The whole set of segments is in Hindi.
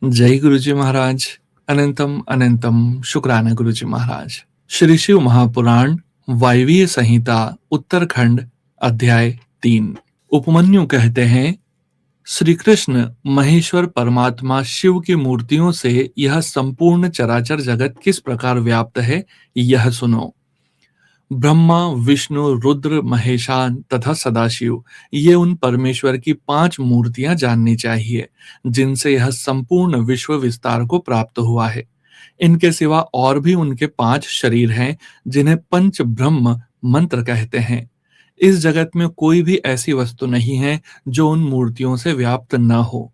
जय गुरुजी महाराज। अनंतम अनंतम शुक्राना गुरुजी महाराज। श्री शिव महापुराण वायवीय संहिता उत्तरखंड अध्याय 3। उपमन्यु कहते हैं, श्री कृष्ण महेश्वर परमात्मा शिव की मूर्तियों से यह संपूर्ण चराचर जगत किस प्रकार व्याप्त है, यह सुनो। ब्रह्मा, विष्णु, रुद्र, महेशान तथा सदाशिव, ये उन परमेश्वर की 5 मूर्तियां जाननी चाहिए जिनसे यह संपूर्ण विश्व विस्तार को प्राप्त हुआ है। इनके सिवा और भी उनके 5 शरीर हैं जिन्हें पंच ब्रह्म मंत्र कहते हैं। इस जगत में कोई भी ऐसी वस्तु नहीं है जो उन मूर्तियों से व्याप्त न हो।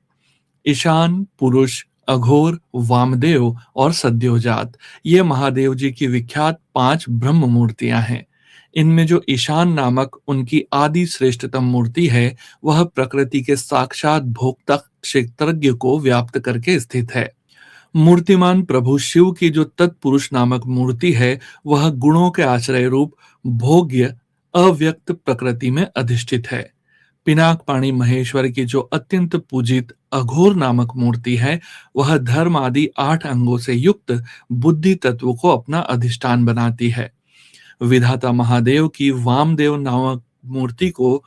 ईशान, पुरुष, अघोर, वामदेव और सद्योजात, ये महादेव जी की विख्यात 5 ब्रह्म मूर्तियां हैं। इनमें जो ईशान नामक उनकी आदि श्रेष्ठतम मूर्ति है, वह प्रकृति के साक्षात भोक्ता क्षेत्रज्ञ को व्याप्त करके स्थित है। मूर्तिमान प्रभु शिव की जो तत्पुरुष नामक मूर्ति है, वह गुणों के आश्रय रूप भोग्य अव्यक्त प्रकृति में अधिष्ठित है। पिनाक पाणी महेश्वर की जो अत्यंत पूजित अघोर नामक मूर्ति है, वह धर्म आदि 8 अंगों से युक्त बुद्धि तत्व को अपना अधिष्ठान बनाती है। विधाता महादेव की वामदेव नामक मूर्ति को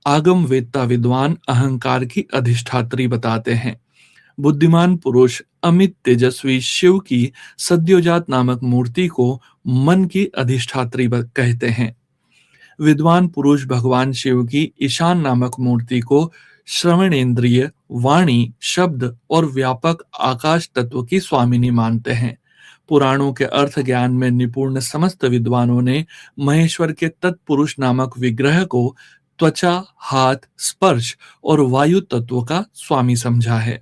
आगम वेत्ता विद्वान अहंकार की अधिष्ठात्री बताते हैं। बुद्धिमान पुरुष अमित तेजस्वी शिव की सद्योजात नामक मूर्ति को मन की अधिष्ठात्री कहते हैं। विद्वान पुरुष भगवान शिव की ईशान नामक मूर्ति को श्रवणेन्द्रिय, वाणी, शब्द और व्यापक आकाश तत्व की स्वामिनी मानते हैं। पुराणों के अर्थ ज्ञान में निपुण समस्त विद्वानों ने महेश्वर के तत्पुरुष नामक विग्रह को त्वचा, हाथ, स्पर्श और वायु तत्व का स्वामी समझा है।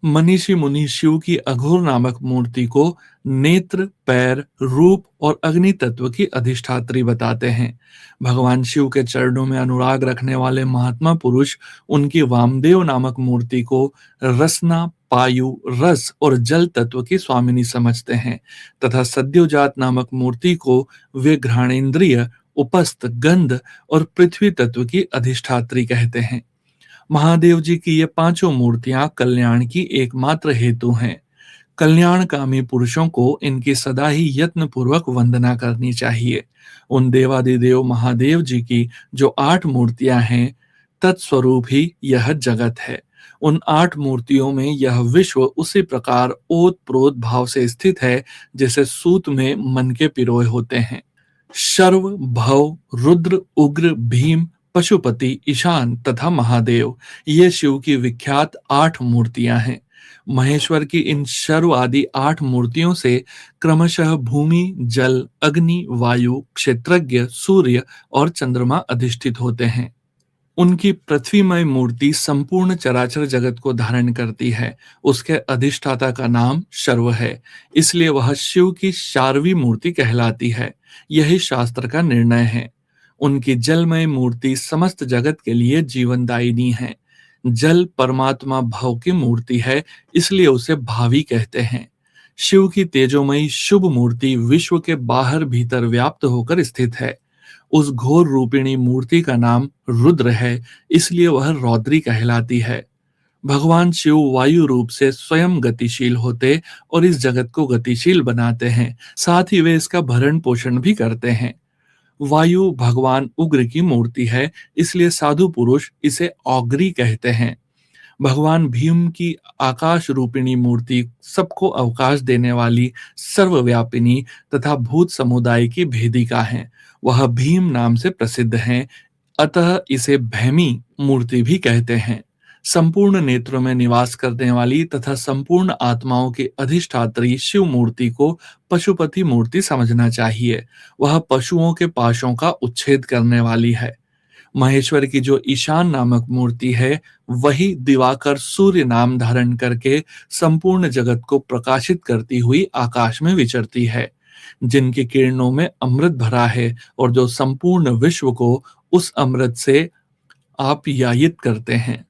मनीषी मुनि शिव की अघोर नामक मूर्ति को नेत्र, पैर, रूप और अग्नि तत्व की अधिष्ठात्री बताते हैं। भगवान शिव के चरणों में अनुराग रखने वाले महात्मा पुरुष उनकी वामदेव नामक मूर्ति को रसना, पायु, रस और जल तत्व की स्वामिनी समझते हैं तथा सद्योजात नामक मूर्ति को वे घ्राणेन्द्रिय, उपस्थ, गंध और पृथ्वी तत्व की अधिष्ठात्री कहते हैं। महादेव जी की ये 5 मूर्तियां कल्याण की एकमात्र हेतु हैं। कल्याणकामी पुरुषों को इनकी सदा ही यत्न पूर्वक वंदना करनी चाहिए। उन देवादिदेव महादेव जी की जो 8 मूर्तियां हैं, तत्स्वरूप ही यह जगत है। उन 8 मूर्तियों में यह विश्व उसी प्रकार ओत प्रोत भाव से स्थित है जैसे सूत में मन के पिरोए होते हैं। शर्व, भव, रुद्र, उग्र, भीम, पशुपति, ईशान तथा महादेव, ये शिव की विख्यात 8 मूर्तियां हैं। महेश्वर की इन शर्व आदि 8 मूर्तियों से क्रमशः भूमि, जल, अग्नि, वायु, क्षेत्रज्ञ, सूर्य और चंद्रमा अधिष्ठित होते हैं। उनकी पृथ्वीमय मूर्ति संपूर्ण चराचर जगत को धारण करती है। उसके अधिष्ठाता का नाम शर्व है, इसलिए वह शिव की शार्वी मूर्ति कहलाती है। यही शास्त्र का निर्णय है। उनकी जलमय मूर्ति समस्त जगत के लिए जीवनदायिनी है। जल परमात्मा भव की मूर्ति है, इसलिए उसे भावी कहते हैं। शिव की तेजोमयी शुभ मूर्ति विश्व के बाहर भीतर व्याप्त होकर स्थित है। उस घोर रूपिणी मूर्ति का नाम रुद्र है, इसलिए वह रौद्री कहलाती है। भगवान शिव वायु रूप से स्वयं गतिशील होते और इस जगत को गतिशील बनाते हैं, साथ ही वे इसका भरण पोषण भी करते हैं। वायु भगवान उग्र की मूर्ति है, इसलिए साधु पुरुष इसे औग्री कहते हैं। भगवान भीम की आकाश रूपिणी मूर्ति सबको अवकाश देने वाली सर्वव्यापिनी तथा भूत समुदाय की भेदिका है। वह भीम नाम से प्रसिद्ध है, अतः इसे भैमी मूर्ति भी कहते हैं। संपूर्ण नेत्रों में निवास करने वाली तथा संपूर्ण आत्माओं की अधिष्ठात्री शिव मूर्ति को पशुपति मूर्ति समझना चाहिए। वह पशुओं के पाशों का उच्छेद करने वाली है। महेश्वर की जो ईशान नामक मूर्ति है, वही दिवाकर सूर्य नाम धारण करके संपूर्ण जगत को प्रकाशित करती हुई आकाश में विचरती है, जिनकी किरणों में अमृत भरा है और जो संपूर्ण विश्व को उस अमृत से आप्यायित करते हैं।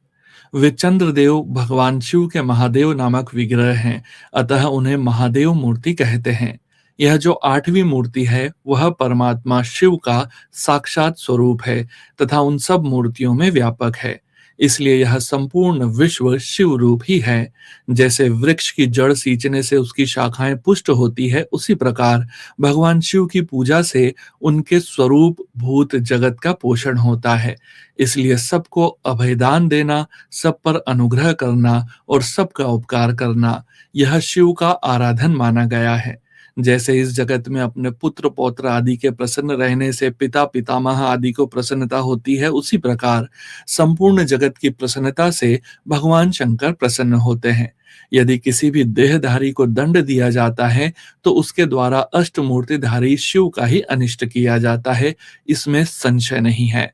वे चंद्रदेव भगवान शिव के महादेव नामक विग्रह हैं, अतः उन्हें महादेव मूर्ति कहते हैं। यह जो 8वीं मूर्ति है, वह परमात्मा शिव का साक्षात स्वरूप है तथा उन सब मूर्तियों में व्यापक है। इसलिए यह संपूर्ण विश्व शिव रूप ही है। जैसे वृक्ष की जड़ सींचने से उसकी शाखाएं पुष्ट होती है, उसी प्रकार भगवान शिव की पूजा से उनके स्वरूप भूत जगत का पोषण होता है। इसलिए सबको अभयदान देना, सब पर अनुग्रह करना और सबका उपकार करना, यह शिव का आराधन माना गया है। जैसे इस जगत में अपने पुत्र पौत्र आदि के प्रसन्न रहने से पिता पितामह आदि को प्रसन्नता होती है, उसी प्रकार संपूर्ण जगत की प्रसन्नता से भगवान शंकर प्रसन्न होते हैं। यदि किसी भी देहधारी को दंड दिया जाता है तो उसके द्वारा अष्टमूर्तिधारी शिव का ही अनिष्ट किया जाता है, इसमें संशय नहीं है।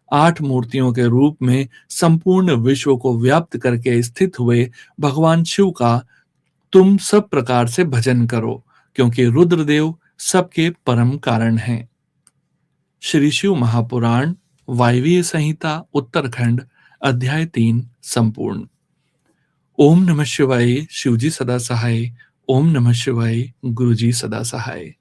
8 मूर्तियों के रूप में संपूर्ण विश्व को व्याप्त करके स्थित हुए भगवान शिव का तुम सब प्रकार से भजन करो, क्योंकि रुद्रदेव सबके परम कारण हैं। श्री शिव महापुराण वायवीय संहिता उत्तरखंड अध्याय 3 संपूर्ण। ओम नमः शिवाय। शिवजी सदा सहाय। ओम नमः शिवाय। गुरुजी सदा सहाय।